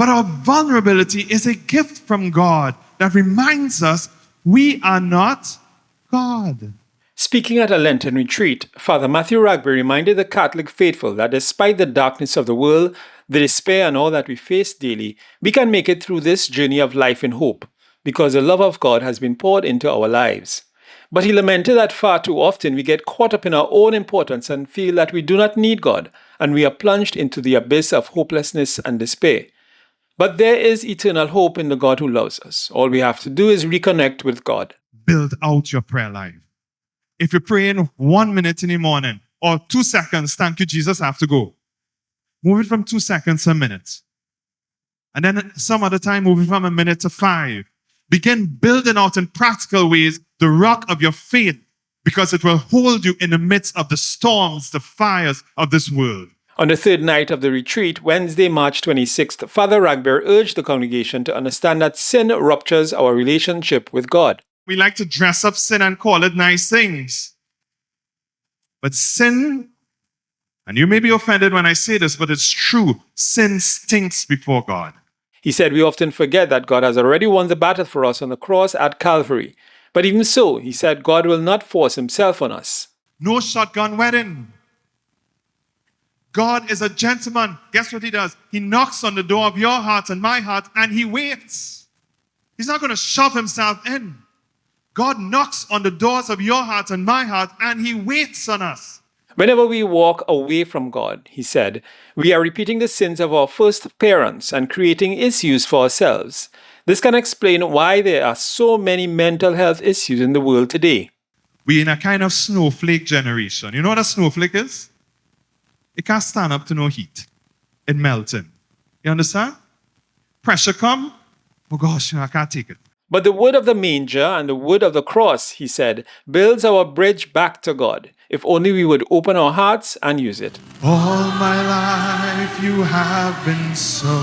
But our vulnerability is a gift from God that reminds us we are not God. Speaking at a Lenten retreat, Father Matthew Ragbir reminded the Catholic faithful that despite the darkness of the world, the despair and all that we face daily, we can make it through this journey of life in hope, because the love of God has been poured into our lives. But he lamented that far too often we get caught up in our own importance and feel that we do not need God, and we are plunged into the abyss of hopelessness and despair. But there is eternal hope in the God who loves us. All we have to do is reconnect with God. Build out your prayer life. If you're praying 1 minute in the morning or 2 seconds, thank you, Jesus, I have to go. Move it from 2 seconds to a minute. And then some other time, move it from a minute to 5. Begin building out in practical ways the rock of your faith, because it will hold you in the midst of the storms, the fires of this world. On the third night of the retreat, Wednesday, March 26th, Father Ragbir urged the congregation to understand that sin ruptures our relationship with God. We like to dress up sin and call it nice things. But sin, and you may be offended when I say this, but it's true, sin stinks before God. He said we often forget that God has already won the battle for us on the cross at Calvary. But even so, he said God will not force himself on us. No shotgun wedding. God is a gentleman. Guess what he does? He knocks on the door of your heart and my heart, and he waits. He's not going to shove himself in. God knocks on the doors of your heart and my heart, and he waits on us. Whenever we walk away from God, he said, we are repeating the sins of our first parents and creating issues for ourselves. This can explain why there are so many mental health issues in the world today. We're in a kind of snowflake generation. You know what a snowflake is? It can't stand up to no heat. It melting. You understand? Pressure come. Oh gosh, I can't take it. But the wood of the manger and the wood of the cross, he said, builds our bridge back to God, if only we would open our hearts and use it. All my life you have been so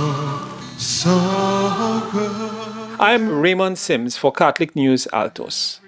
good. I am Raymond Sims for Catholic News ALTOS.